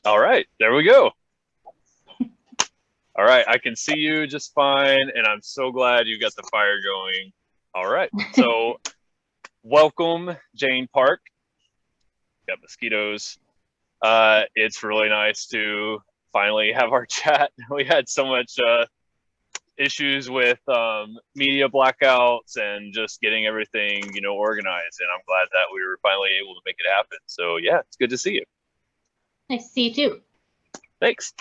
All right, there we go. All right, I can see you just fine, and I'm so glad you got the fire going. All right, so welcome, Jane Park. Got mosquitoes. It's really nice to finally have our chat. We had so much issues with media blackouts and just getting everything, organized, and I'm glad that we were finally able to make it happen. So yeah, it's good to see you. Nice to see you too. Thanks.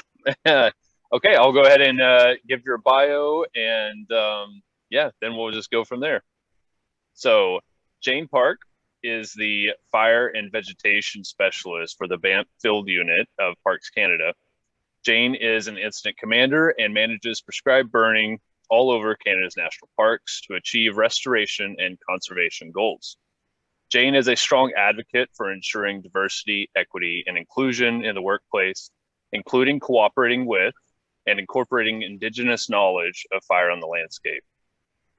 Okay, I'll go ahead and give your bio, and yeah, then we'll just go from there. So Jane Park is the Fire and Vegetation Specialist for the Banff Field Unit of Parks Canada. Jane is an incident commander and manages prescribed burning all over Canada's national parks to achieve restoration and conservation goals. Jane is a strong advocate for ensuring diversity, equity, and inclusion in the workplace, including cooperating with and incorporating indigenous knowledge of fire on the landscape.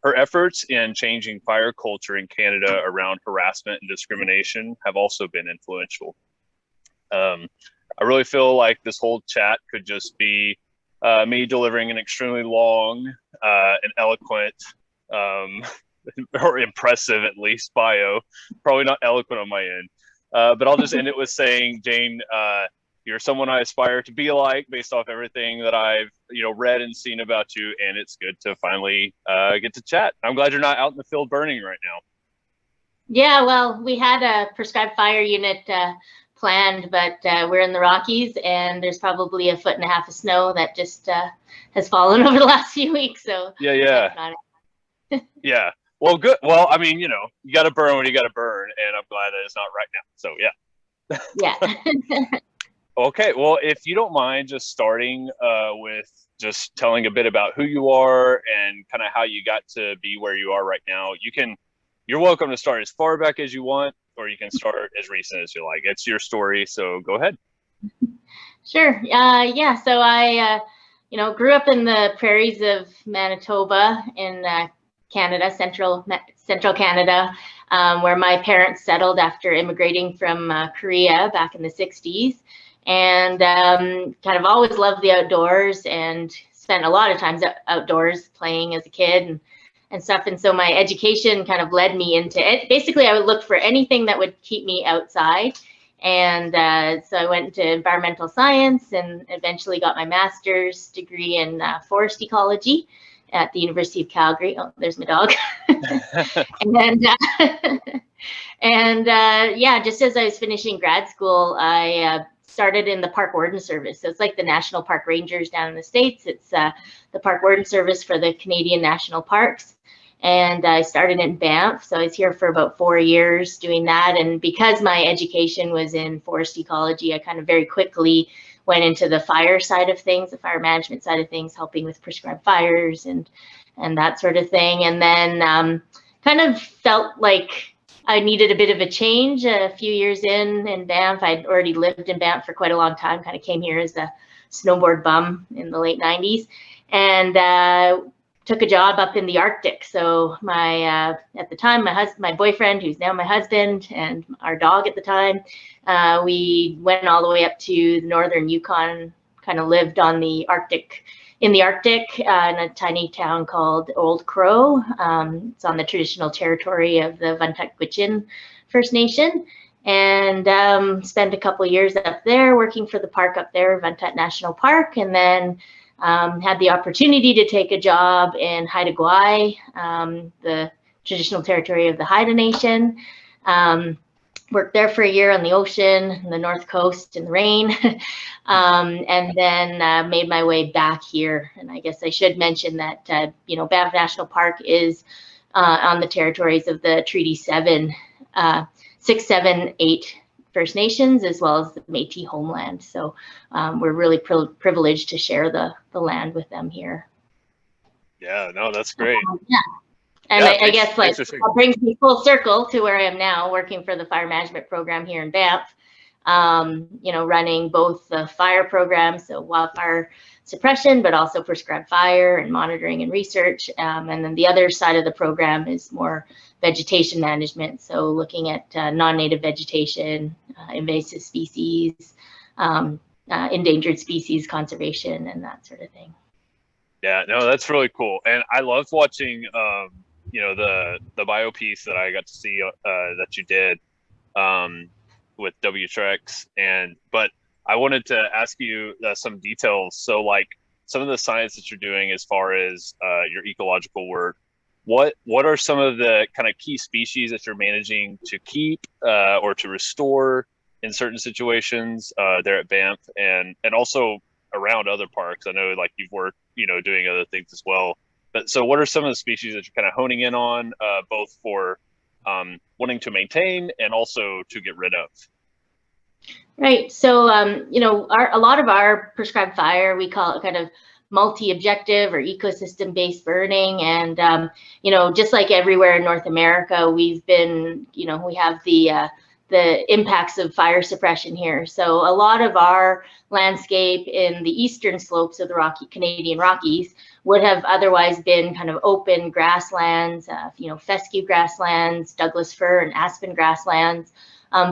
Her efforts in changing fire culture in Canada around harassment and discrimination have also been influential. I really feel like this whole chat could just be me delivering an extremely long and eloquent or impressive, at least, bio. Probably not eloquent on my end, but I'll just end it with saying, Jane, you're someone I aspire to be like based off everything that I've read and seen about you, and it's good to finally get to chat. I'm glad you're not out in the field burning right now. Yeah, well, we had a prescribed fire unit planned, but we're in the Rockies, and there's probably 1.5 feet of snow that just has fallen over the last few weeks. So yeah. Yeah. Well, good. Well, I mean, you got to burn when you got to burn, and I'm glad that it's not right now. So yeah. Yeah. Okay, well, if you don't mind just starting with just telling a bit about who you are and kind of how you got to be where you are right now. You're welcome to start as far back as you want, or you can start as recent as you like. It's your story, so go ahead. Sure. Yeah. So I, grew up in the prairies of Manitoba in Canada, central Canada, where my parents settled after immigrating from Korea back in the 60s. And kind of always loved the outdoors and spent a lot of times outdoors playing as a kid and stuff. And so my education kind of led me into it. Basically, I would look for anything that would keep me outside. And so I went into environmental science and eventually got my master's degree in forest ecology at the University of Calgary. Oh, there's my dog. And yeah, just as I was finishing grad school, I started in the Park Warden Service. So it's like the National Park Rangers down in the States. It's the Park Warden Service for the Canadian National Parks. And I started in Banff. So I was here for about 4 years doing that. And because my education was in forest ecology, I kind of very quickly went into the fire side of things, the fire management side of things, helping with prescribed fires and that sort of thing. And then kind of felt like I needed a bit of a change a few years in Banff. I'd already lived in Banff for quite a long time, kind of came here as a snowboard bum in the late 90s and took a job up in the Arctic. So my, at the time, my boyfriend, who's now my husband, and our dog at the time, we went all the way up to the northern Yukon, kind of lived on the Arctic, in the Arctic, in a tiny town called Old Crow. It's on the traditional territory of the Vuntut First Nation, and spent a couple years up there working for the park up there, Vuntut National Park, and then had the opportunity to take a job in Haida Gwaii, the traditional territory of the Haida Nation. Worked there for a year on the ocean, on the north coast in the rain, and then made my way back here. And I guess I should mention that, Banff National Park is on the territories of the Treaty 7, 6, 7, 8 First Nations, as well as the Métis homeland. So we're really privileged to share the land with them here. Yeah, no, that's great. Yeah. And yeah, I guess like that brings me full circle to where I am now, working for the fire management program here in Banff, running both the fire program, so wildfire suppression, but also prescribed fire and monitoring and research. And then the other side of the program is more vegetation management. So looking at non-native vegetation, invasive species, endangered species conservation and that sort of thing. Yeah, no, that's really cool. And I loved watching, you know, the bio piece that I got to see that you did with WTREX. But I wanted to ask you some details. So like some of the science that you're doing as far as your ecological work, what are some of the kind of key species that you're managing to keep or to restore in certain situations there at Banff and also around other parks? I know like you've worked, you know, doing other things as well. But so what are some of the species that you're kind of honing in on, both for wanting to maintain and also to get rid of? Right. So, you know, a lot of our prescribed fire, we call it kind of multi-objective or ecosystem-based burning. And, you know, just like everywhere in North America, we've been, you know, we have the impacts of fire suppression here. So a lot of our landscape in the eastern slopes of the Canadian Rockies would have otherwise been kind of open grasslands, you know, fescue grasslands, Douglas fir and aspen grasslands.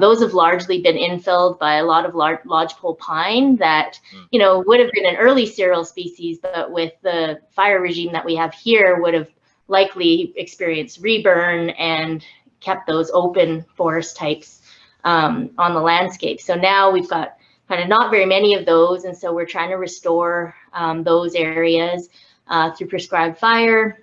Those have largely been infilled by a lot of lodgepole pine that, you know, would have been an early cereal species, but with the fire regime that we have here would have likely experienced reburn and kept those open forest types on the landscape. So now we've got kind of not very many of those. And so we're trying to restore those areas through prescribed fire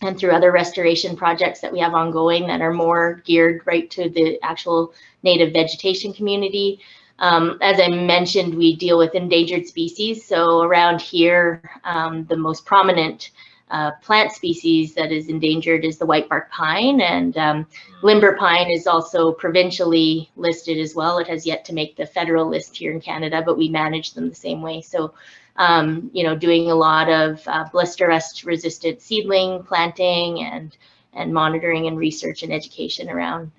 and through other restoration projects that we have ongoing that are more geared right to the actual native vegetation community. As I mentioned, we deal with endangered species. So around here, the most prominent plant species that is endangered is the whitebark pine, and limber pine is also provincially listed as well. It has yet to make the federal list here in Canada, but we manage them the same way. So you know, doing a lot of blister rust resistant seedling planting and monitoring and research and education around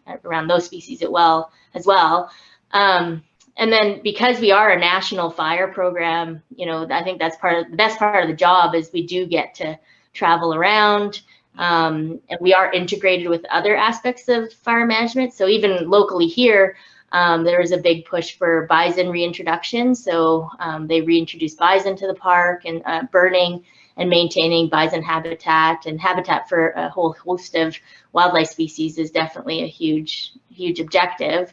those species as well. And then because we are a national fire program, you know, I think that's the best part of the job is we do get to travel around, and we are integrated with other aspects of fire management. So even locally here, there is a big push for bison reintroduction. So they reintroduced bison to the park, and burning and maintaining bison habitat and habitat for a whole host of wildlife species is definitely a huge objective.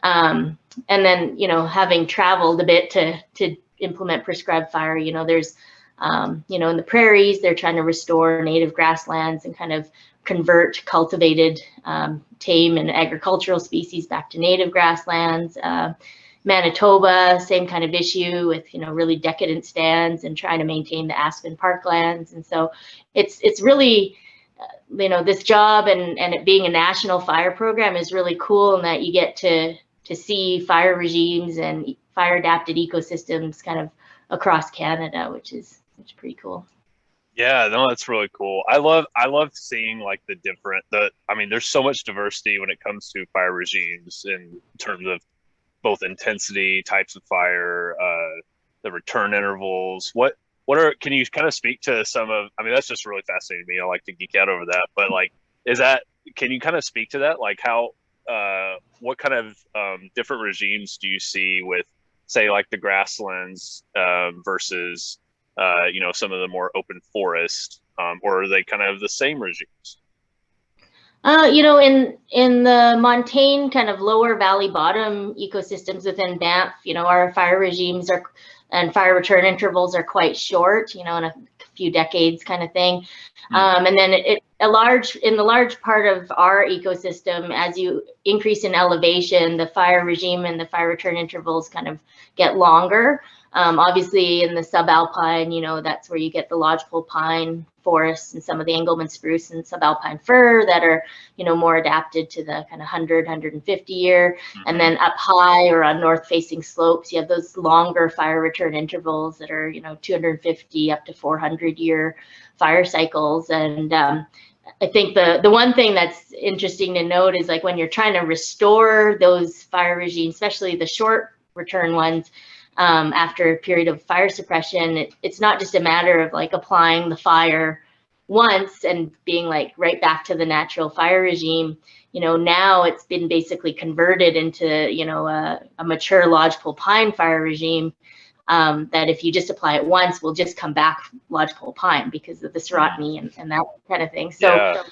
And then, you know, having traveled a bit to implement prescribed fire, you know, there's, you know, in the prairies, they're trying to restore native grasslands and kind of convert cultivated tame and agricultural species back to native grasslands. Manitoba, same kind of issue with, you know, really decadent stands and trying to maintain the aspen parklands. And so it's really, you know, this job and it being a national fire program is really cool in that you get to see fire regimes and fire adapted ecosystems kind of across Canada, which is pretty cool. Yeah, no, that's really cool. I love seeing like I mean, there's so much diversity when it comes to fire regimes in terms of both intensity, types of fire, the return intervals. Can you kind of speak to some of, I mean, that's just really fascinating to me. I like to geek out over that, but like, can you kind of speak to that? Like how, what kind of different regimes do you see with, say, like the grasslands versus, you know, some of the more open forest, or are they kind of the same regimes? You know, in the montane kind of lower valley bottom ecosystems within Banff, you know, our fire regimes and fire return intervals are quite short, you know, in a few decades kind of thing. And then in the large part of our ecosystem, as you increase in elevation, the fire regime and the fire return intervals kind of get longer. Obviously in the subalpine, you know, that's where you get the lodgepole pine forests and some of the Engelmann spruce and subalpine fir that are, you know, more adapted to the kind of 100, 150 year. And then up high or on north facing slopes, you have those longer fire return intervals that are, you know, 250 up to 400 year fire cycles. And I think the one thing that's interesting to note is like when you're trying to restore those fire regimes, especially the short return ones, after a period of fire suppression, it's not just a matter of like applying the fire once and being like right back to the natural fire regime. You know, now it's been basically converted into, you know, a mature lodgepole pine fire regime. that if you just apply it once, will just come back lodgepole pine because of the serotiny and that kind of thing. So,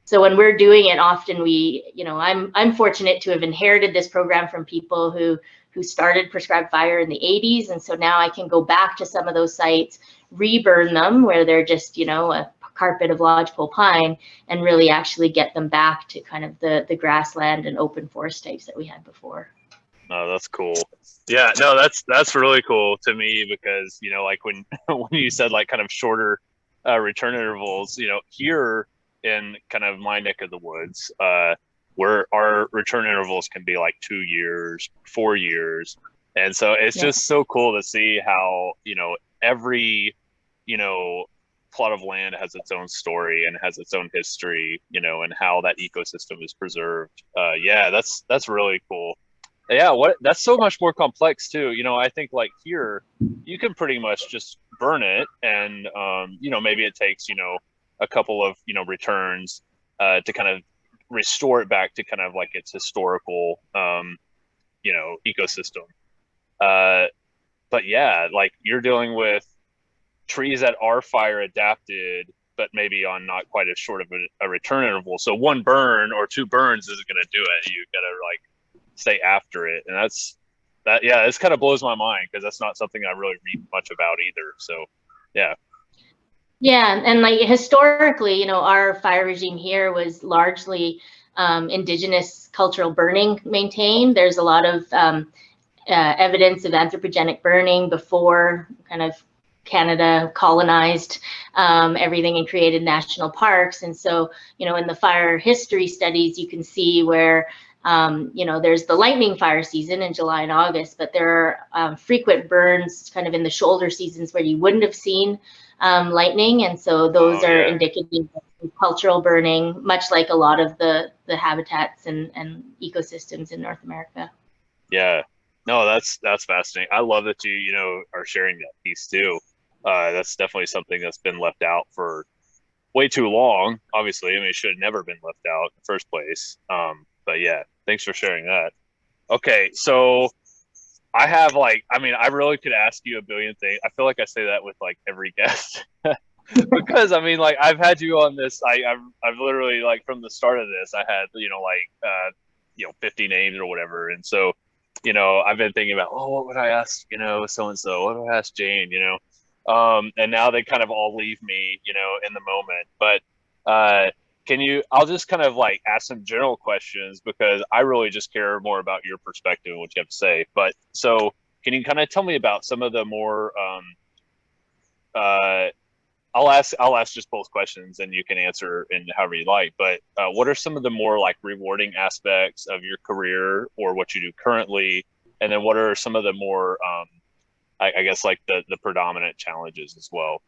so when we're doing it, often we, I'm fortunate to have inherited this program from people who started prescribed fire in the 80s. And so now I can go back to some of those sites, reburn them where they're just, a carpet of lodgepole pine, and really actually get them back to kind of the grassland and open forest types that we had before. Oh, that's cool. Yeah, no, that's really cool to me because, like when you said like kind of shorter return intervals, here in kind of my neck of the woods, where our return intervals can be like 2 years, 4 years. And so it's just so cool to see how, every, plot of land has its own story and has its own history, and how that ecosystem is preserved. That's really cool. Yeah, that's so much more complex too. I think like here, you can pretty much just burn it and, maybe it takes, a couple of, returns to kind of restore it back to kind of like its historical, ecosystem. But yeah, like you're dealing with trees that are fire adapted, but maybe on not quite as short of a return interval. So one burn or 2 burns isn't going to do it. You got to like stay after it. And this kind of blows my mind because that's not something I really read much about either. So, yeah. Yeah, and like historically, our fire regime here was largely indigenous cultural burning maintained. There's a lot of evidence of anthropogenic burning before kind of Canada colonized everything and created national parks. And so, in the fire history studies, you can see where there's the lightning fire season in July and August, but there are frequent burns kind of in the shoulder seasons where you wouldn't have seen lightning. And so those are indicative of cultural burning, much like a lot of the habitats and ecosystems in North America. Yeah, no, that's fascinating. I love that you, are sharing that piece too. That's definitely something that's been left out for way too long. Obviously, it should have never been left out in the first place. But yeah, thanks for sharing that. Okay, so I have I really could ask you a billion things. I feel like I say that with like every guest because I've had you on this. I've literally like from the start of this, I had 50 names or whatever, and so I've been thinking about what would I ask so and so, what do I ask Jane, and now they kind of all leave me in the moment, but I'll just kind of like ask some general questions because I really just care more about your perspective and what you have to say. But so can you kind of tell me about some of the more, I'll ask just both questions and you can answer in however you like, but what are some of the more like rewarding aspects of your career or what you do currently? And then what are some of the more, I guess like the predominant challenges as well?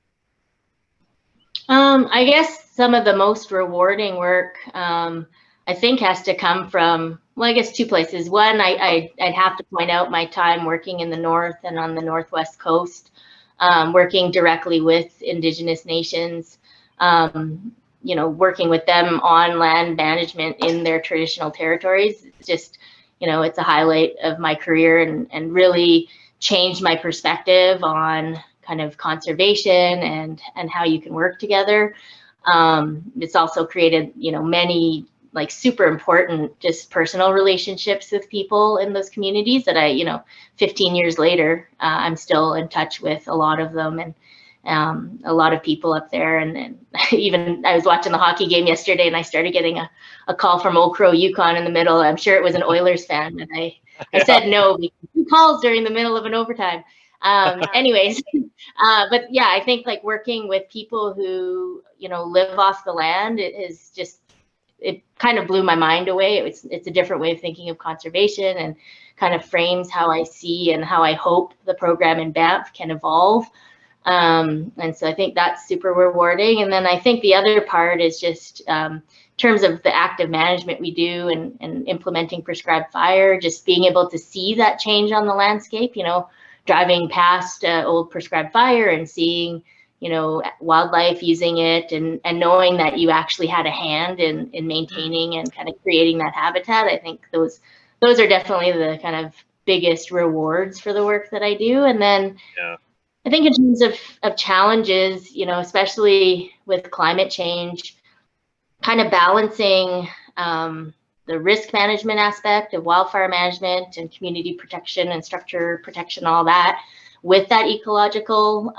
I guess some of the most rewarding work, I think has to come from, I guess 2 places. One, I'd have to point out my time working in the North and on the Northwest coast, working directly with indigenous nations, working with them on land management in their traditional territories. It's just, it's a highlight of my career and really changed my perspective on kind of conservation and how you can work together. It's also created, many like super important just personal relationships with people in those communities that 15 years later, I'm still in touch with a lot of them and a lot of people up there. And even I was watching the hockey game yesterday and I started getting a call from Old Crow, Yukon in the middle. I'm sure it was an Oilers fan, and I said no because he calls during the middle of an overtime. Anyways, but yeah, I think like working with people who, live off the land, it kind of blew my mind away. It's a different way of thinking of conservation and kind of frames how I see and how I hope the program in Banff can evolve. And so I think that's super rewarding. And then I think the other part is just in terms of the active management we do and implementing prescribed fire, just being able to see that change on the landscape, driving past old prescribed fire and seeing, wildlife using it and knowing that you actually had a hand in maintaining and kind of creating that habitat. I think those are definitely the kind of biggest rewards for the work that I do. And then Yeah. I think in terms of challenges, you know, especially with climate change, kind of balancing the risk management aspect of wildfire management and community protection and structure protection, all that, with that ecological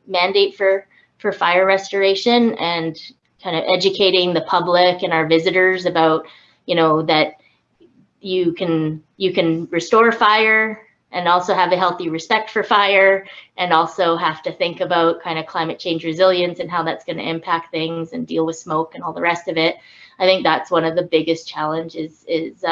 mandate for fire restoration, and kind of educating the public and our visitors about, you know, that you can restore fire and also have a healthy respect for fire, and also have to think about kind of climate change resilience and how that's going to impact things and deal with smoke and all the rest of it. I think that's one of the biggest challenges is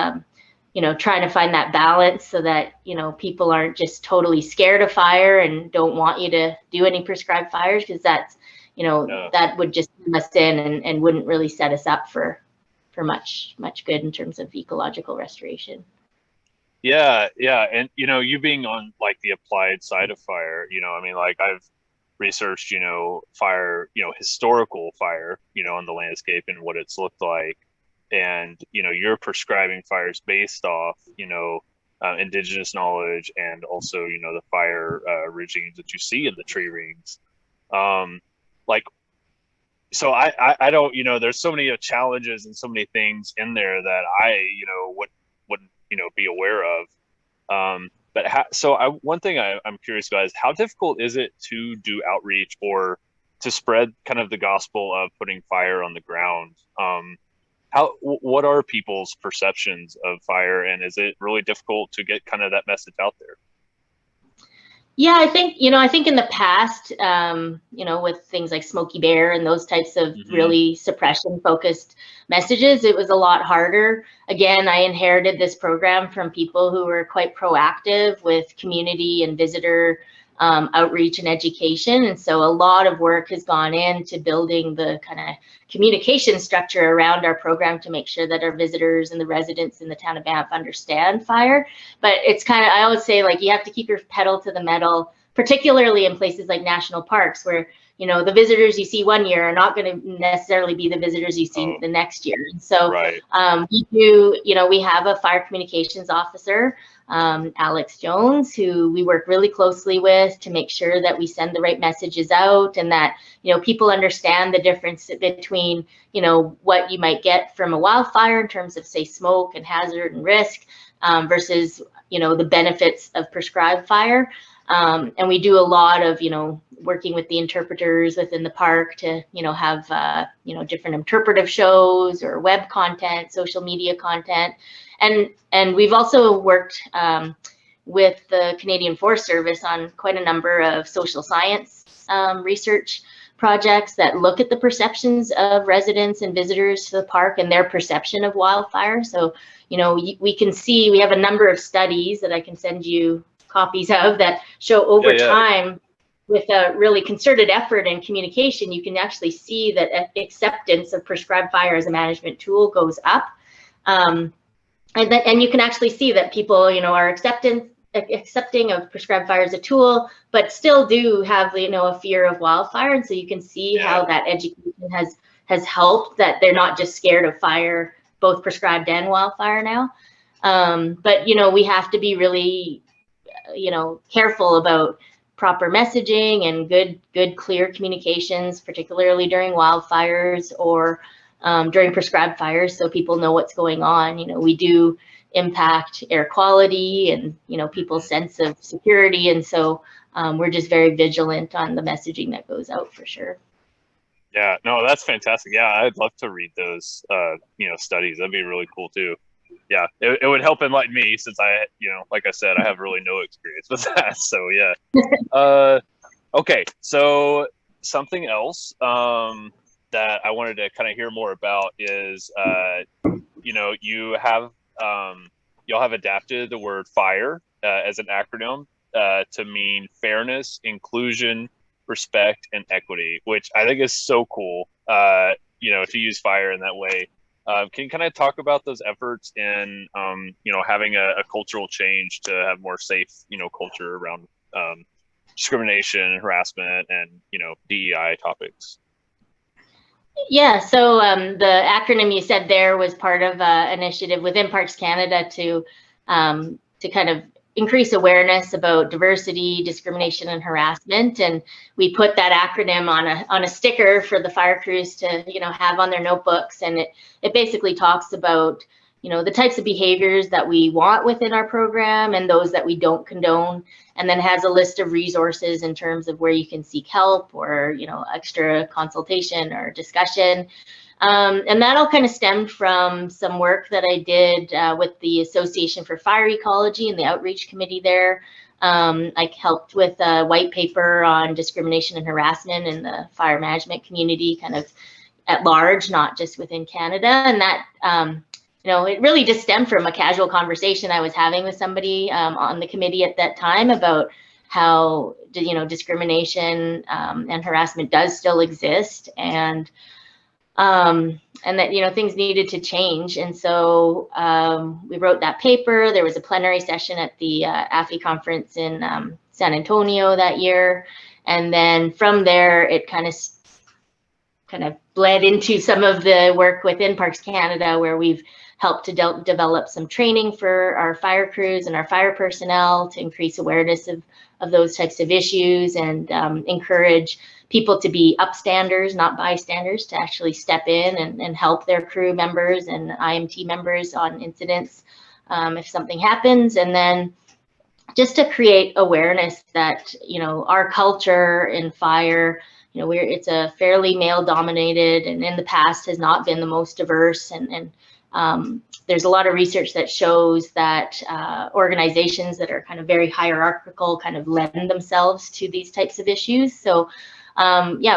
you know, trying to find that balance so that, you know, people aren't just totally scared of fire and don't want you to do any prescribed fires, because that's, you know, that would just bring us in and wouldn't really set us up for much good in terms of ecological restoration. Yeah, yeah. And, you know, you being on like the applied side of fire, you know, I mean, like I've researched, you know, fire, you know, historical fire, you know, on the landscape and what it's looked like. And, you know, you're prescribing fires based off, you know, indigenous knowledge, and also, you know, the fire regimes that you see in the tree rings. Like, so I don't, you know, there's so many challenges and so many things in there that I, you know, wouldn't, you know, be aware of. But one thing I'm curious about is, how difficult is it to do outreach or to spread kind of the gospel of putting fire on the ground? What are people's perceptions of fire, and is it really difficult to get kind of that message out there? Yeah, I think, you know, I think in the past, you know, with things like Smokey Bear and those types of really suppression focused messages, it was a lot harder. Again, I inherited this program from people who were quite proactive with community and visitor outreach and education. And so a lot of work has gone into building the kind of communication structure around our program to make sure that our visitors and the residents in the town of Banff understand fire. But it's kind of, I always say, like, you have to keep your pedal to the metal, particularly in places like national parks, where, you know, the visitors you see one year are not going to necessarily be the visitors you see the next year. And so we do, you know, we have a fire communications officer, Alex Jones, who we work really closely with to make sure that we send the right messages out, and that, you know, people understand the difference between, you know, what you might get from a wildfire in terms of, say, smoke and hazard and risk, versus, you know, the benefits of prescribed fire. And we do a lot of, you know, working with the interpreters within the park to, you know, have, you know, different interpretive shows or web content, social media content. And we've also worked with the Canadian Forest Service on quite a number of social science research projects that look at the perceptions of residents and visitors to the park and their perception of wildfire. So, you know, we can see, we have a number of studies that I can send you copies of that show over time, with a really concerted effort and communication, you can actually see that acceptance of prescribed fire as a management tool goes up. And you can actually see that people, you know, are accepting of prescribed fire as a tool, but still do have, you know, a fear of wildfire. And so you can see how that education has helped, that they're not just scared of fire, both prescribed and wildfire now. But, you know, we have to be really, you know, careful about proper messaging and good, clear communications, particularly during wildfires or during prescribed fires, so people know what's going on. You know, we do impact air quality and, you know, people's sense of security. And so we're just very vigilant on the messaging that goes out, for sure. Yeah, no, that's fantastic. Yeah, I'd love to read those, you know, studies. That'd be really cool too. Yeah, it would help enlighten me, since I, you know, like I said, I have really no experience with that. So yeah. Okay, so something else that I wanted to kind of hear more about is, you know, y'all have adapted the word FIRE as an acronym to mean fairness, inclusion, respect, and equity, which I think is so cool, you know, to use FIRE in that way. Can you kind of talk about those efforts in, you know, having a cultural change to have more safe, you know, culture around discrimination, harassment, and, you know, DEI topics? Yeah, so the acronym you said there was part of an initiative within Parks Canada to kind of increase awareness about diversity, discrimination, and harassment. And we put that acronym on a sticker for the fire crews to, have on their notebooks. And it basically talks about, the types of behaviors that we want within our program and those that we don't condone, and then has a list of resources in terms of where you can seek help or, extra consultation or discussion. And that all kind of stemmed from some work that I did with the Association for Fire Ecology and the outreach committee there. I helped with a white paper on discrimination and harassment in the fire management community, kind of at large, not just within Canada. And that, it really just stemmed from a casual conversation I was having with somebody on the committee at that time about how, discrimination and harassment does still exist, and that, things needed to change. And so we wrote that paper. There was a plenary session at the AFI conference in San Antonio that year. And then from there, it kind of bled into some of the work within Parks Canada, where we've helped to develop some training for our fire crews and our fire personnel to increase awareness of those types of issues, and encourage people to be upstanders, not bystanders, to actually step in and help their crew members and IMT members on incidents if something happens. And then just to create awareness that, our culture in fire, it's a fairly male dominated, and in the past has not been the most diverse. And there's a lot of research that shows that organizations that are kind of very hierarchical kind of lend themselves to these types of issues. So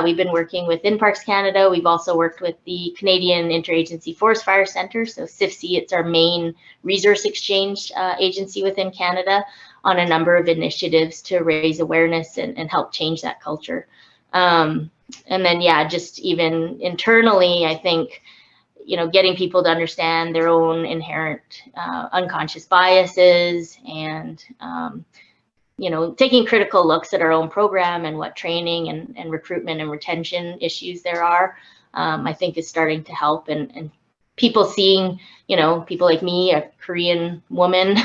we've been working within Parks Canada. We've also worked with the Canadian Interagency Forest Fire Centre, so CIFC. It's our main resource exchange agency within Canada, on a number of initiatives to raise awareness and help change that culture. And then, just even internally, I think, getting people to understand their own inherent unconscious biases, and taking critical looks at our own program and what training and recruitment and retention issues there are, I think is starting to help. And people seeing, people like me, a Korean woman,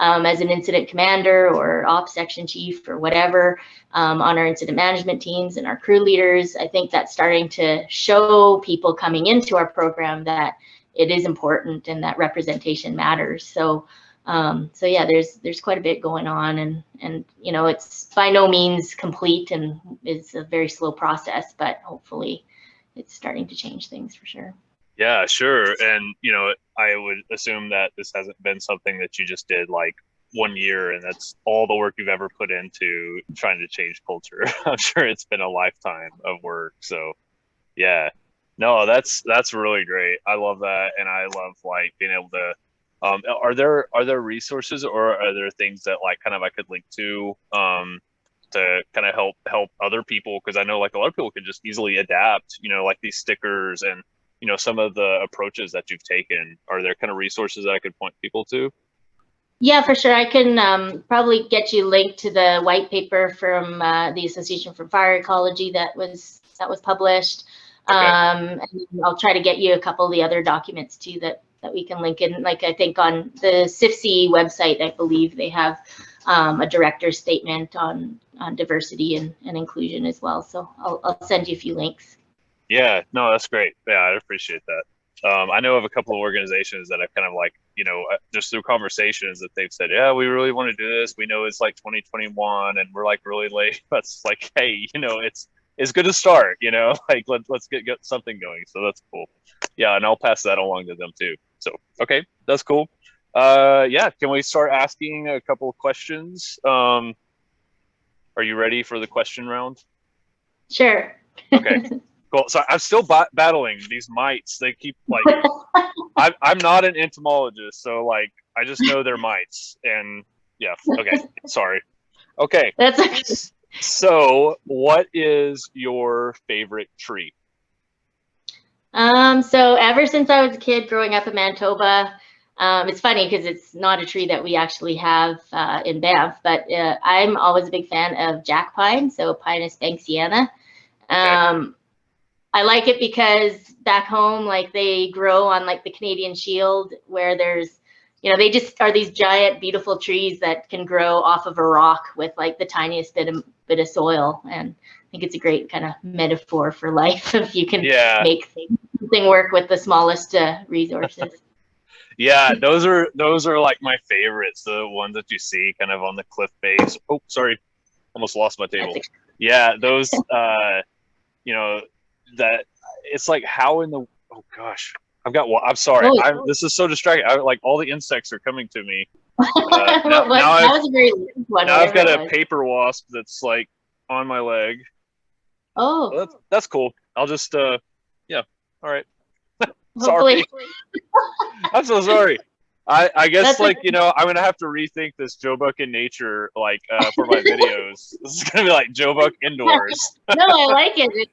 as an incident commander or ops section chief or whatever, on our incident management teams and our crew leaders, I think that's starting to show people coming into our program that it is important and that representation matters. So there's quite a bit going on, and it's by no means complete, and it's a very slow process, but hopefully it's starting to change things for sure. Yeah, sure. And, I would assume that this hasn't been something that you just did like 1 year and that's all the work you've ever put into trying to change culture. I'm sure it's been a lifetime of work. So yeah, no, that's really great. I love that. And I love like being able to, are there resources, or are there things that like kind of I could link to kind of help other people? Cause I know like a lot of people can just easily adapt, like these stickers and, some of the approaches that you've taken. Are there kind of resources that I could point people to? Yeah, for sure. I can probably get you linked to the white paper from the Association for Fire Ecology that was published. Okay. And I'll try to get you a couple of the other documents too that we can link in. Like I think on the CIFC website, I believe they have a director's statement on diversity and inclusion as well. So I'll send you a few links. Yeah, no, that's great. Yeah, I appreciate that. I know of a couple of organizations that I've kind of like, just through conversations that they've said, yeah, we really want to do this. We know it's like 2021 and we're like really late. But it's like, hey, it's good to start, like let's get something going. So that's cool. Yeah, and I'll pass that along to them too. So, okay, that's cool. Yeah, can we start asking a couple of questions? Are you ready for the question round? Sure. Okay. Cool. So I'm still battling these mites. They keep like, I'm not an entomologist, so like I just know they're mites. And yeah, okay, sorry. Okay. That's okay. So, what is your favorite tree? So ever since I was a kid growing up in Manitoba, it's funny because it's not a tree that we actually have in Banff, but I'm always a big fan of jack pine, so Pinus banksiana. Okay. I like it because back home, like they grow on like the Canadian Shield, where there's you know, they just are these giant, beautiful trees that can grow off of a rock with like the tiniest bit of soil. And I think it's a great kind of metaphor for life if you can make something work with the smallest resources. Yeah, those are like my favorites, the ones that you see kind of on the cliff face. Oh, sorry, almost lost my table. Yeah, those you know, that it's like how in the oh gosh, I'm sorry. This is so distracting. Like all the insects are coming to me. Now I've got a paper wasp that's like on my leg. Oh, well, that's cool. I'll just yeah. All right. Sorry. I'm so sorry. I guess that's like, you know, I'm going to have to rethink this Joe Buck in nature, like for my videos. This is going to be like Joe Buck indoors. No, I like it.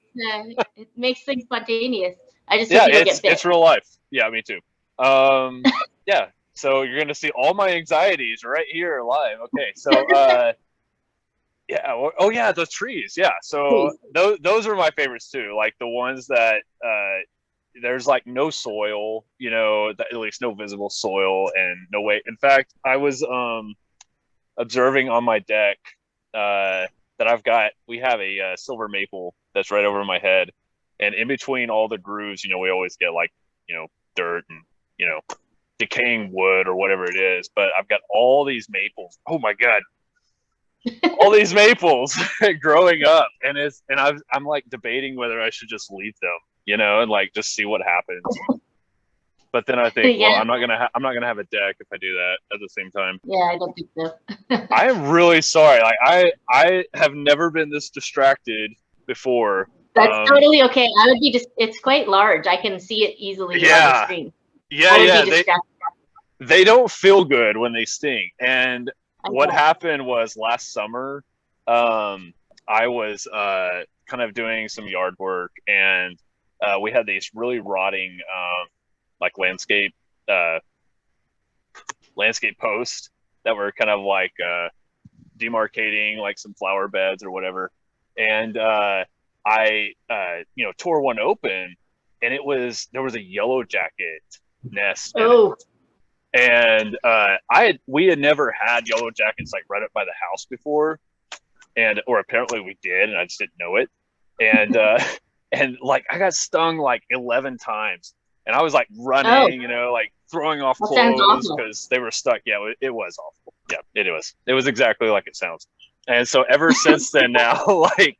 It makes things spontaneous. I just hope you don't get bit. It's real life. Yeah, me too. Yeah. So you're going to see all my anxieties right here live. Okay. So, yeah. Oh yeah. The trees. Yeah. So those are my favorites too. Like the ones that, there's like no soil, you know, at least no visible soil and no way. In fact, I was observing on my deck that we have a silver maple that's right over my head. And in between all the grooves, you know, we always get like, you know, dirt and, you know, decaying wood or whatever it is. But I've got all these maples. Oh my God. All these maples growing up. And I'm like debating whether I should just leave them, you know, and like just see what happens. But then I think, well, I'm not gonna have a deck if I do that at the same time. Yeah, I don't think so. I am really sorry. Like I have never been this distracted before. That's totally okay. I would be it's quite large. I can see it easily on the screen. Yeah. They don't feel good when they sting. And what happened was last summer, I was kind of doing some yard work, and we had these really rotting like landscape posts that were kind of like demarcating like some flower beds or whatever. And I you know, tore one open, and there was a yellow jacket nest in it. And we had never had yellow jackets like right up by the house before, or apparently we did, and I just didn't know it. And and like I got stung like 11 times, and I was like running, you know, like throwing off clothes because they were stuck. Yeah, it was awful. Yeah, it was. It was exactly like it sounds. And so ever since then, now, like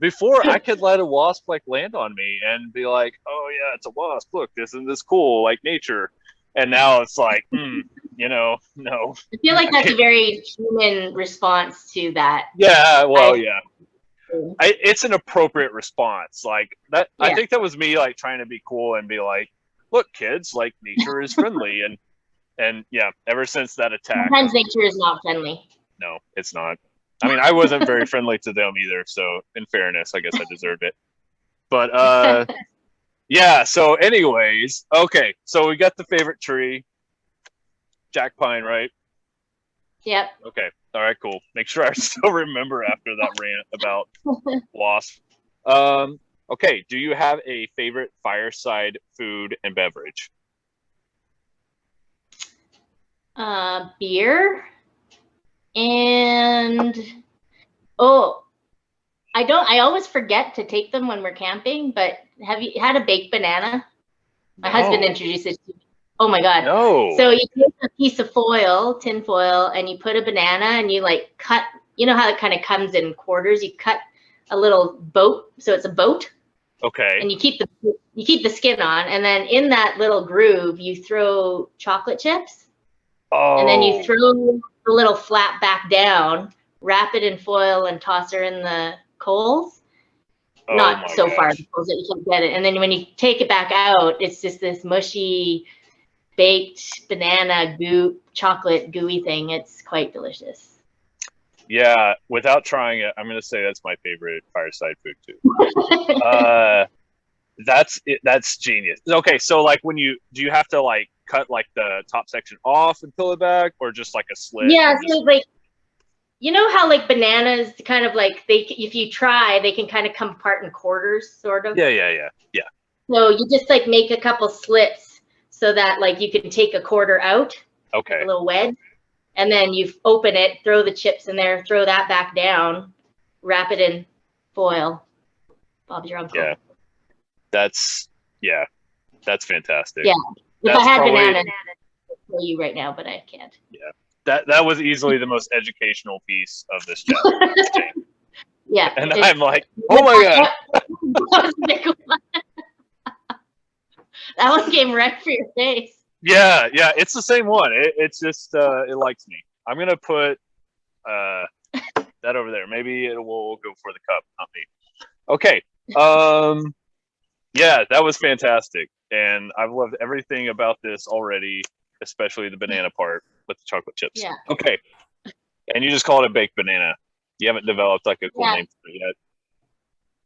before, I could let a wasp like land on me and be like, "Oh yeah, it's a wasp. Look, isn't this cool? Like nature." And now it's like, you know, no. I feel like that's a very human response to that. Yeah, well, yeah. It's an appropriate response. Like that, yeah. I think that was me like trying to be cool and be like, look, kids, like nature is friendly. And yeah, ever since that attack. Sometimes nature is not friendly. No, it's not. I mean, I wasn't very friendly to them either. So in fairness, I guess I deserved it. But yeah, so anyways, okay. So we got the favorite tree, Jack Pine, right? Yep. Okay. All right, cool. Make sure I still remember after that rant about wasp. Okay. Do you have a favorite fireside food and beverage? Beer. And I always forget to take them when we're camping, but have you had a baked banana? My husband introduced it to me. Oh my God. No. So you take a piece of tin foil, and you put a banana, and you like cut, you know how it kind of comes in quarters? You cut a little boat, so it's a boat. Okay. And you keep the skin on, and then in that little groove, you throw chocolate chips. Oh. And then you throw the little flat back down, wrap it in foil, and toss her in the coals. Not so far the coals that you can't get it. And then when you take it back out, it's just this mushy, baked banana chocolate gooey thing. It's quite delicious. Yeah, without trying it, I'm going to say that's my favorite fireside food too. That's genius. Okay, so like do you have to like cut like the top section off and peel it back, or just like a slit? Yeah, so like, you know how like bananas kind of like if you try, they can kind of come apart in quarters, sort of. Yeah. So you just like make a couple slits so that like you can take a quarter out. Okay. a little wedge. And then you open it, throw the chips in there, throw that back down, wrap it in foil. Bob's your uncle. Yeah. That's fantastic. Yeah. If That's I had probably, bananas, I'd tell you right now, but I can't. Yeah. That was easily the most educational piece of this chat. Yeah. And I'm like, oh my God. That one came right for your face. Yeah, it's the same one. It's just it likes me. I'm gonna put that over there. Maybe it will go for the cup, not me. Okay. Yeah, that was fantastic, and I've loved everything about this already, especially the banana part with the chocolate chips. Yeah. Okay. And you just call it a baked banana. You haven't developed like a cool name for it yet.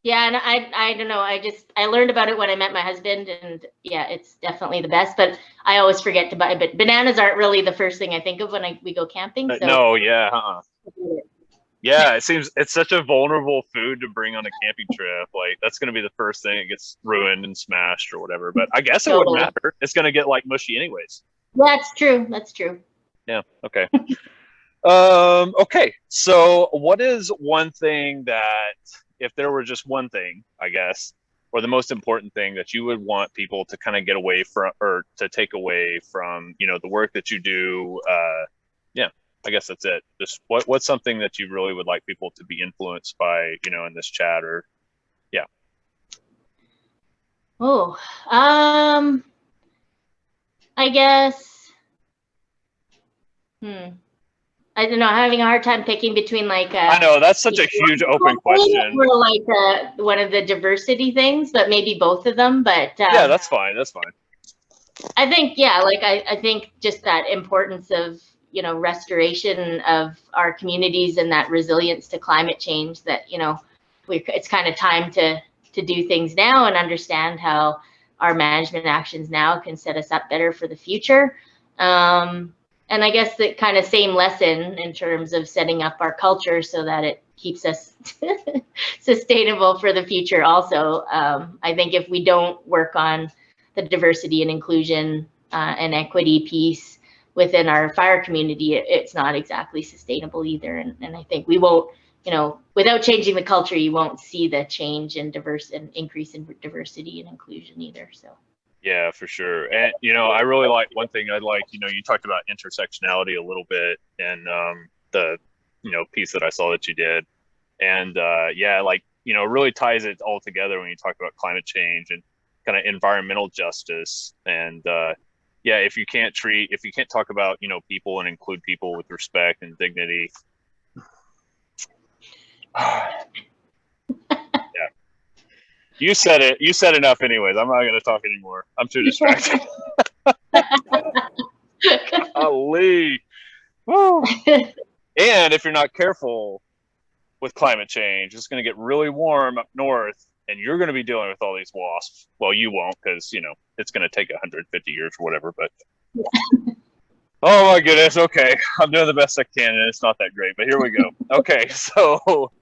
Yeah, and I don't know. I learned about it when I met my husband, and yeah, it's definitely the best. But I always forget to buy. But bananas aren't really the first thing I think of when we go camping. So. No, yeah, Yeah, it's such a vulnerable food to bring on a camping trip. Like that's going to be the first thing that gets ruined and smashed or whatever. But I guess it wouldn't matter. It's going to get like mushy anyways. That's true. That's true. Yeah. Okay. Okay. So what is one thing that, if there were just one thing, I guess, or the most important thing that you would want people to kind of get away from, or to take away from, the work that you do? Yeah, I guess that's it. Just what's something that you really would like people to be influenced by, in this chat, or yeah. Oh, I guess. I don't know. I'm having a hard time picking between like. I know that's such a huge open question. Or like one of the diversity things, but maybe both of them. But yeah, that's fine. That's fine. I think I think just that importance of restoration of our communities and that resilience to climate change. That it's kind of time to do things now and understand how our management actions now can set us up better for the future. And I guess the kind of same lesson in terms of setting up our culture so that it keeps us sustainable for the future also. I think if we don't work on the diversity and inclusion and equity piece within our fire community, it's not exactly sustainable either. And I think we won't, without changing the culture, you won't see the change in increase in diversity and inclusion either. So. Yeah, for sure. And, I really like one thing I'd like, you talked about intersectionality a little bit and the, piece that I saw that you did. And yeah, like, really ties it all together when you talk about climate change and kind of environmental justice. And yeah, if you can't talk about, people and include people with respect and dignity. You said it. You said enough anyways. I'm not going to talk anymore. I'm too distracted. Golly. Woo. And if you're not careful with climate change, it's going to get really warm up north, and you're going to be dealing with all these wasps. Well, you won't, because, it's going to take 150 years or whatever. But oh, my goodness. Okay. I'm doing the best I can, and it's not that great. But here we go. Okay. So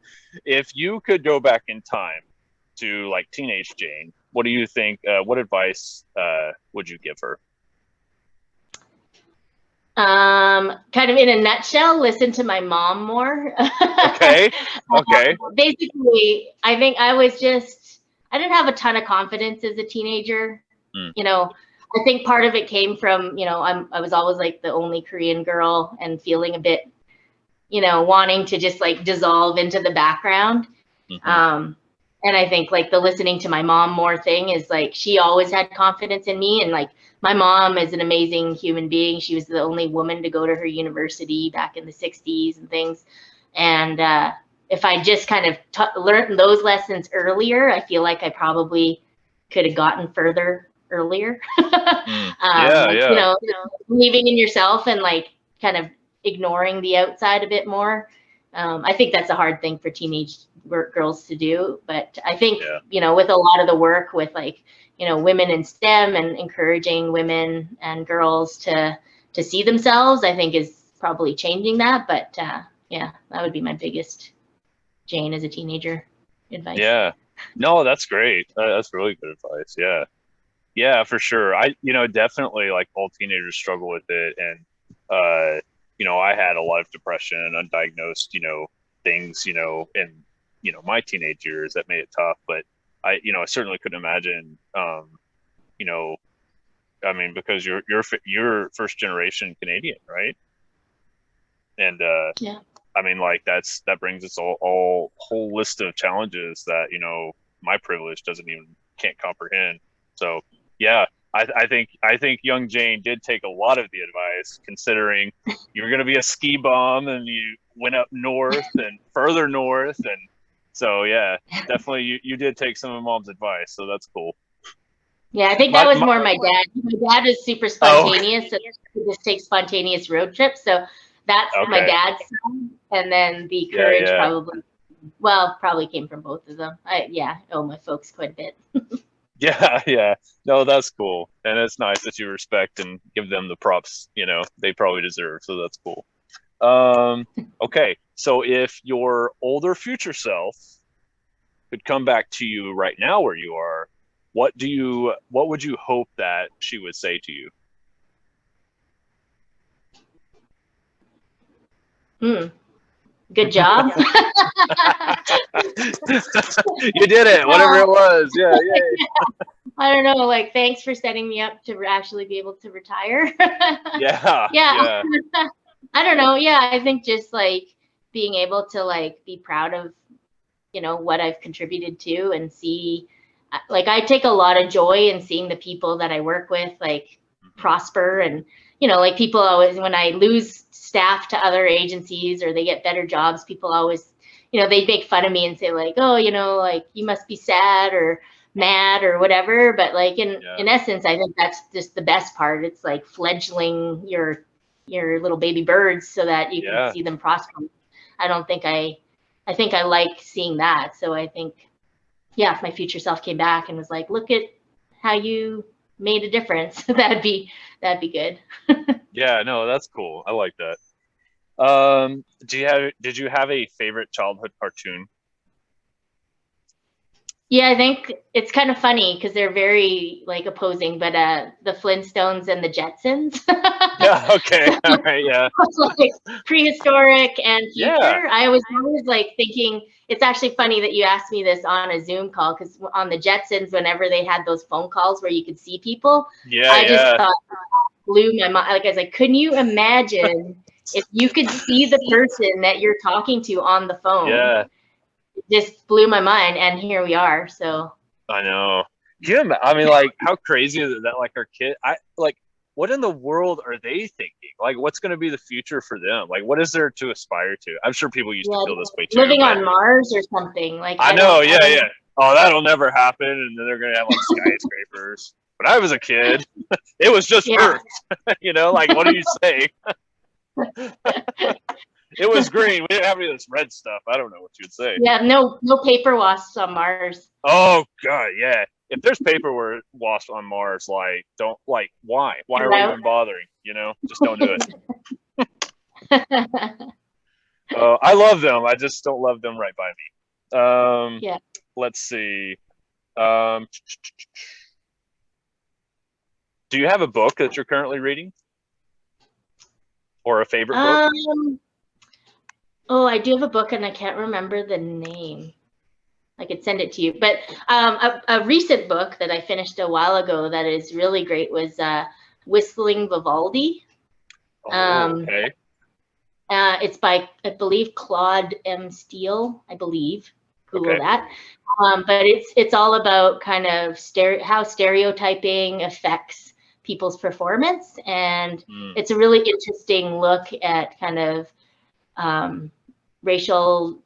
if you could go back in time to like teenage Jane, what do you think? What advice would you give her? Kind of in a nutshell, listen to my mom more. Okay. Basically, I think I didn't have a ton of confidence as a teenager. I think part of it came from, I was always like the only Korean girl and feeling a bit, wanting to just like dissolve into the background. Mm-hmm. And I think like the listening to my mom more thing is like, she always had confidence in me. And like, my mom is an amazing human being. She was the only woman to go to her university back in the 60s and things. And if I just kind of learned those lessons earlier, I feel like I probably could have gotten further earlier. Believing in yourself and like kind of ignoring the outside a bit more. I think that's a hard thing for teenage girls to do, but I think, with a lot of the work with like, women in STEM and encouraging women and girls to see themselves, I think is probably changing that. But yeah, that would be my biggest Jane as a teenager advice. Yeah, no, that's great. That's really good advice. Yeah, for sure. I, definitely like all teenagers struggle with it. And I had a lot of depression, undiagnosed, things, in, my teenage years that made it tough. But I certainly couldn't imagine, you know, I mean, because you're first generation Canadian, right? And Yeah. I mean, like that brings us all whole list of challenges that my privilege can't comprehend. So yeah, I think young Jane did take a lot of the advice, considering you were going to be a ski bum and you went up north and further north, and so yeah, definitely you did take some of Mom's advice, so that's cool. Yeah, I think that was more my dad. My dad is super spontaneous, so he just takes spontaneous road trips. So that's my dad's side, and then the courage probably came from both of them. I owe my folks quite a bit. Yeah. No, that's cool. And it's nice that you respect and give them the props, they probably deserve. So that's cool. Okay. So if your older future self could come back to you right now where you are, what would you hope that she would say to you? Good job. You did it, whatever it was. Yeah, yay. I don't know, like, thanks for setting me up to actually be able to retire. Yeah. I don't know. Yeah, I think just like being able to like be proud of, what I've contributed to, and see, like, I take a lot of joy in seeing the people that I work with like prosper, and like people always, when I lose staff to other agencies or they get better jobs, people always, they make fun of me and say like, oh, like you must be sad or mad or whatever. But like in essence, I think that's just the best part. It's like fledgling your little baby birds so that you can see them prosper. I think I like seeing that. So I think, if my future self came back and was like, look at how you made a difference, that'd be good. Yeah, no, that's cool. I like that. Did you have a favorite childhood cartoon? Yeah, I think it's kind of funny because they're very like opposing, but the Flintstones and the Jetsons. Yeah, okay. All right, yeah. Like prehistoric and future. Yeah. I was always like thinking, it's actually funny that you asked me this on a Zoom call, because on the Jetsons, whenever they had those phone calls where you could see people, I just thought, blew my mind. Like, I was like, couldn't you imagine if you could see the person that you're talking to on the phone? Yeah. It just blew my mind, and here we are. So I know. I mean, like, how crazy is it that like our kid? What in the world are they thinking? Like, what's going to be the future for them? Like, what is there to aspire to? I'm sure people used to feel this way too. Living on Mars or something. Like, I know. Yeah. Oh, that'll never happen, and then they're going to have like skyscrapers. When I was a kid, it was just Earth. Like, what do you say? It was green. We didn't have any of this red stuff. I don't know what you'd say. Yeah, no paper wasps on Mars. Oh God, yeah. If there's paper wasps on Mars, like, don't, like, why? Why are we even bothering? Just don't do it. I love them. I just don't love them right by me. Let's see. Do you have a book that you're currently reading, or a favorite book? Oh, I do have a book, and I can't remember the name. I could send it to you. But a recent book that I finished a while ago that is really great was Whistling Vivaldi. Okay. It's by, I believe, Claude M. Steele, I believe. Google that. But it's all about kind of how stereotyping affects people's performance. And it's a really interesting look at kind of racial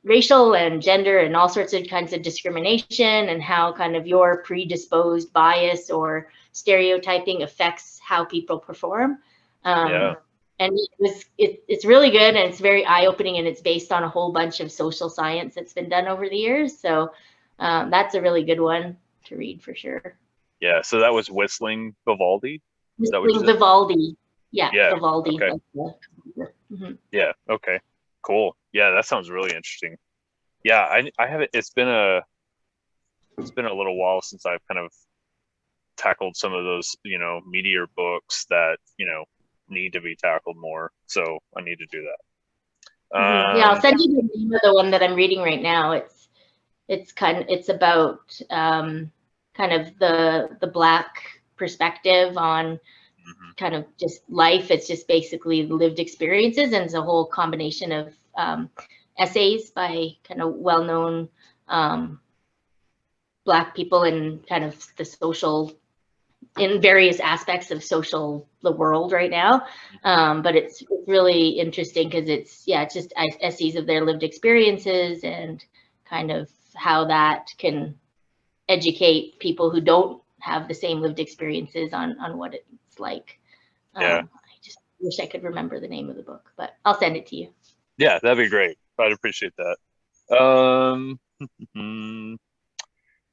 and gender and all sorts of kinds of discrimination, and how kind of your predisposed bias or stereotyping affects how people perform. And it's really good, and it's very eye-opening, and it's based on a whole bunch of social science that's been done over the years. So that's a really good one to read for sure. Yeah, so that was Whistling Vivaldi? Whistling Vivaldi. Yeah, Vivaldi. Okay. Yeah, okay. Cool. Yeah, that sounds really interesting. Yeah, I have it. It's been a little while since I've kind of tackled some of those, meatier books that, need to be tackled more. So I need to do that. Yeah, I'll send you the name of the one that I'm reading right now. It's about kind of the Black perspective on kind of just life. It's just basically lived experiences, and it's a whole combination of essays by kind of well-known Black people and kind of the social, in various aspects of the world right now. But it's really interesting because it's just essays of their lived experiences and kind of how that can educate people who don't have the same lived experiences on what it's like. I just wish I could remember the name of the book, but I'll send it to you. Yeah, that'd be great. I'd appreciate that.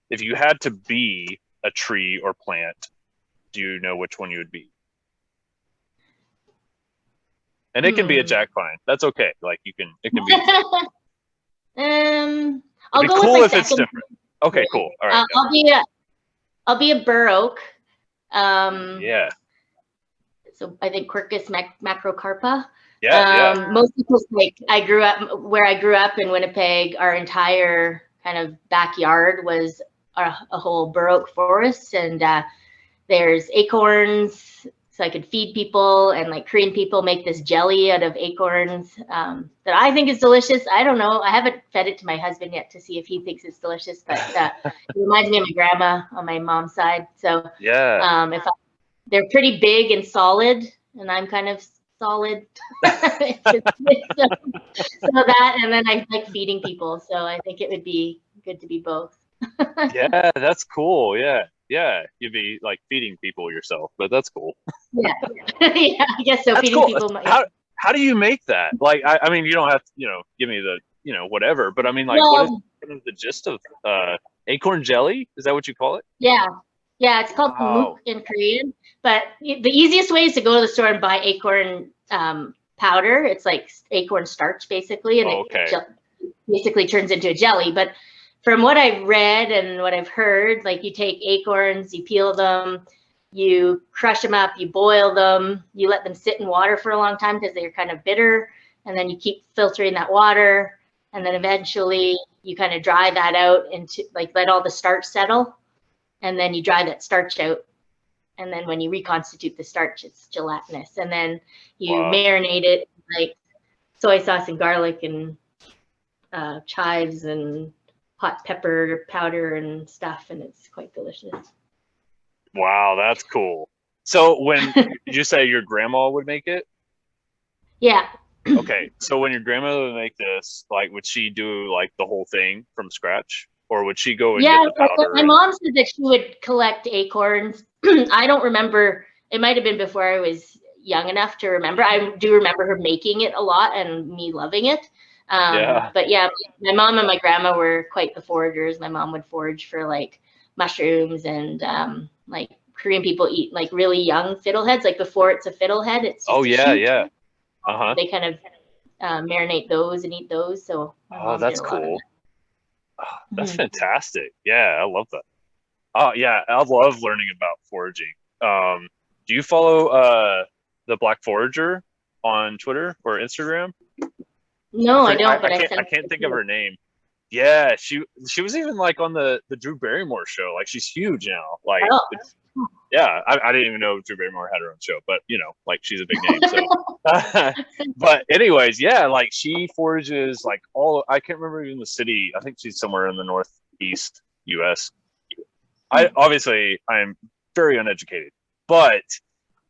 If you had to be a tree or plant, do you know which one you would be? And it can be a jack pine. That's okay. Like it can be. I'll go cool with my if it's different. Okay, cool. All right. I'll be a bur oak. Yeah. So I think Quercus macrocarpa. Yeah. Most people like I grew up in Winnipeg. Our entire kind of backyard was a whole bur oak forest, and there's acorns, so I could feed people, and like Korean people make this jelly out of acorns that I think is delicious. I don't know. I haven't fed it to my husband yet to see if he thinks it's delicious, but it reminds me of my grandma on my mom's side. So yeah, they're pretty big and solid, and I'm kind of solid. so that, and then I like feeding people. So I think it would be good to be both. Yeah, that's cool. Yeah, you'd be like feeding people yourself, but that's cool. Yeah, yeah, I guess so. That's feeding cool. people. How do you make that? Like, I mean, you don't have to, give me the, whatever. But I mean, like, what is the gist of acorn jelly? Is that what you call it? Yeah, it's called muk in Korean. But the easiest way is to go to the store and buy acorn powder. It's like acorn starch, basically, and it basically turns into a jelly. But from what I've read and what I've heard, like you take acorns, you peel them, you crush them up, you boil them, you let them sit in water for a long time because they're kind of bitter, and then you keep filtering that water, and then eventually you kind of dry that out into like let all the starch settle, and then you dry that starch out, and then when you reconstitute the starch, it's gelatinous, and then you marinate it like soy sauce and garlic and chives and hot pepper powder and stuff, and it's quite delicious. Wow, that's cool. So when did you say your grandma would make it? Yeah. Okay, so when your grandmother would make this, like, would she do like the whole thing from scratch, or would she go and get the powder? My mom said that she would collect acorns. I don't remember. It might have been before I was young enough to remember. I do remember her making it a lot and me loving it. But yeah, my mom and my grandma were quite the foragers. My mom would forage for like mushrooms and like Korean people eat like really young fiddleheads, like before it's a fiddlehead. It's just They kind of marinate those and eat those. So that's cool. That's fantastic. Yeah, I love that. Oh yeah, I love learning about foraging. Do you follow the Black Forager on Twitter or Instagram? No, I don't. But I can't think of her name. Yeah, she was even like on the Drew Barrymore show. Like she's huge now. Like yeah, I didn't even know Drew Barrymore had her own show, but like she's a big name. So, but anyways, yeah, like she forages like I can't remember even the city. I think she's somewhere in the northeast U.S. I'm very uneducated, but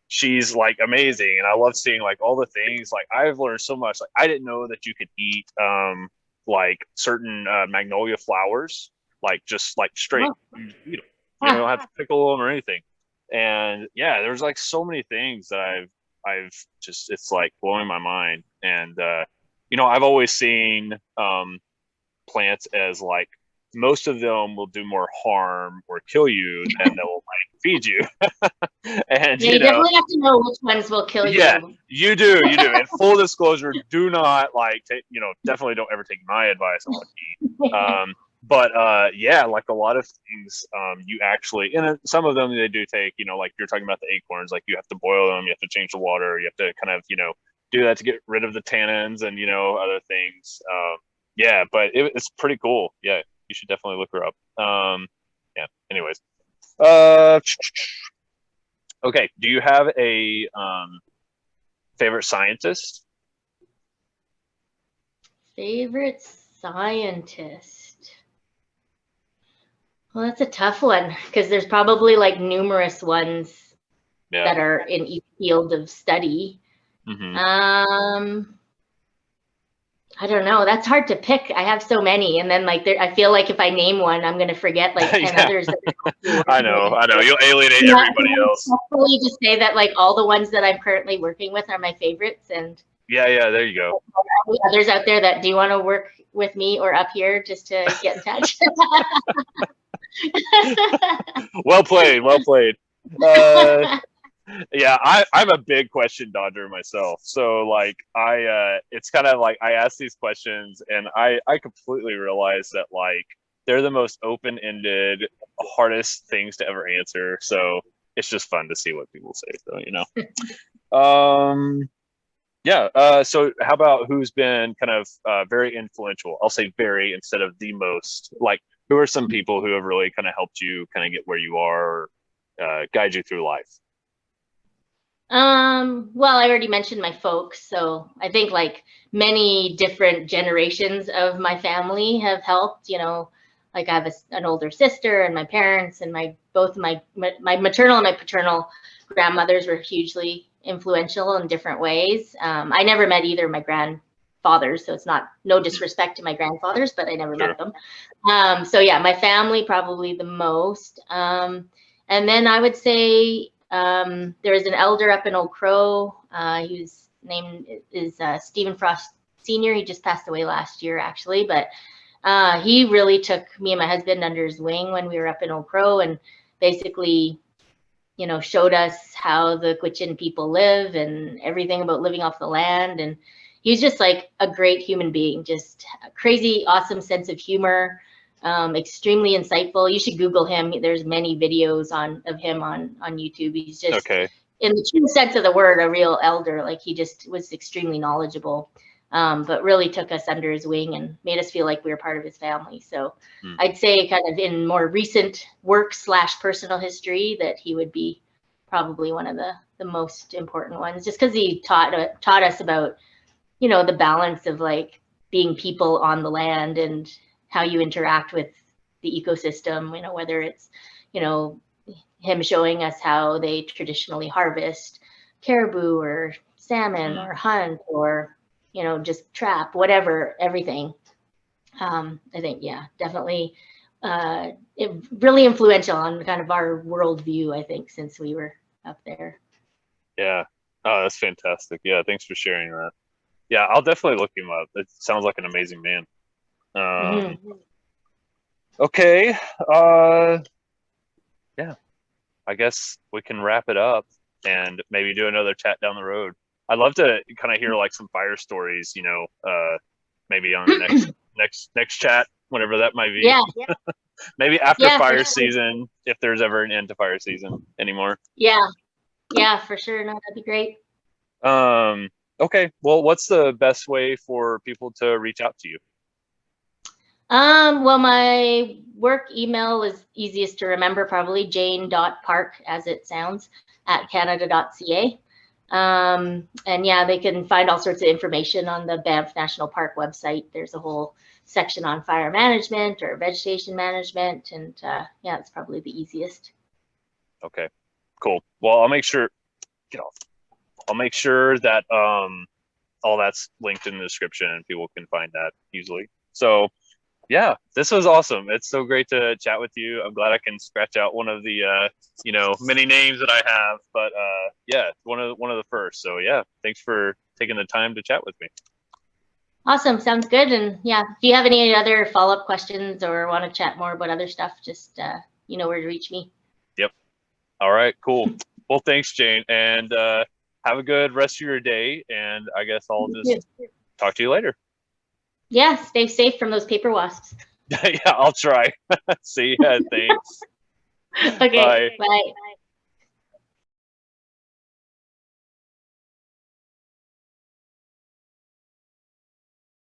she's like amazing, and I love seeing like all the things. Like I've learned so much. Like I didn't know that you could eat like certain magnolia flowers, like just like straight. You eat them. You don't have to pickle them or anything. And yeah, there's like so many things that I've just, it's like blowing my mind. And I've always seen plants as like most of them will do more harm or kill you than they'll like feed you. And you definitely have to know which ones will kill you. Yeah, you do. And full disclosure, do not like take, definitely don't ever take my advice on what to eat. but yeah, like a lot of things, you actually, and some of them they do take, like you're talking about the acorns, like you have to boil them, you have to change the water, you have to kind of, do that to get rid of the tannins and, other things. Yeah, but it's pretty cool. Yeah, you should definitely look her up. Yeah, anyways. Okay, do you have a favorite scientist? Favorite scientist? Well, that's a tough one because there's probably like numerous ones Yeah. that are in each field of study. Mm-hmm. I don't know. That's hard to pick. I have so many, and then like I feel like if I name one, I'm gonna forget like 10 Yeah. others. That I know. You'll alienate everybody else. Hopefully, just say that like all the ones that I'm currently working with are my favorites, and Yeah, there you go. others out there that do want to work with me or up here, just to get in touch. Well played. Yeah, I'm a big question dodger myself. So like it's kind of like I ask these questions and I completely realize that like they're the most open-ended, hardest things to ever answer. So it's just fun to see what people say. So, yeah. So how about who's been kind of very influential? I'll say very instead of the most. Like, who are some people who have really kind of helped you kind of get where you are, or guide you through life? Well, I already mentioned my folks, so I think like many different generations of my family have helped, like I have an older sister, and my parents and both my maternal and my paternal grandmothers were hugely influential in different ways. I never met either of my grandfathers, so it's no disrespect to my grandfathers, but I never met them. So yeah, my family probably the most. And then I would say there is an elder up in Old Crow. His name is Stephen Frost Sr. He just passed away last year, actually, but he really took me and my husband under his wing when we were up in Old Crow, and basically, showed us how the Gwich'in people live and everything about living off the land. And he was just like a great human being, just a crazy, awesome sense of humor. Extremely insightful. You should Google him. There's many videos of him on YouTube. He's just, in the true sense of the word, a real elder. Like, he just was extremely knowledgeable, but really took us under his wing and made us feel like we were part of his family. So I'd say kind of in more recent work / personal history that he would be probably one of the most important ones, just because he taught us about, the balance of like being people on the land and how you interact with the ecosystem, whether it's, him showing us how they traditionally harvest caribou or salmon or hunt or, just trap, whatever, everything. I think, yeah, definitely really influential on kind of our worldview, I think, since we were up there. Yeah. Oh, that's fantastic. Yeah, thanks for sharing that. Yeah, I'll definitely look him up. It sounds like an amazing man. Okay. Yeah, I guess we can wrap it up and maybe do another chat down the road. I'd love to kind of hear like some fire stories, maybe on the next chat, whenever that might be. Yeah. Maybe after fire season, if there's ever an end to fire season anymore. Yeah, for sure. No, that'd be great. Okay. Well, what's the best way for people to reach out to you? Well, my work email is easiest to remember, probably jane.park, as it sounds, @canada.ca. And yeah, they can find all sorts of information on the Banff National Park website. There's a whole section on fire management or vegetation management. And yeah, it's probably the easiest. Okay, cool. Well, I'll make sure, I'll make sure that all that's linked in the description and people can find that easily. So yeah, this was awesome. It's so great to chat with you. I'm glad I can scratch out one of the many names that I have, but yeah, one of the first. So yeah, thanks for taking the time to chat with me. Awesome, sounds good. And yeah, if you have any other follow-up questions or want to chat more about other stuff, just you know where to reach me. Yep. All right, cool. Well, thanks, Jane, and have a good rest of your day. And I guess I'll just talk to you later. Yeah, stay safe from those paper wasps. Yeah, I'll try. See ya. Thanks. Okay, Bye. bye.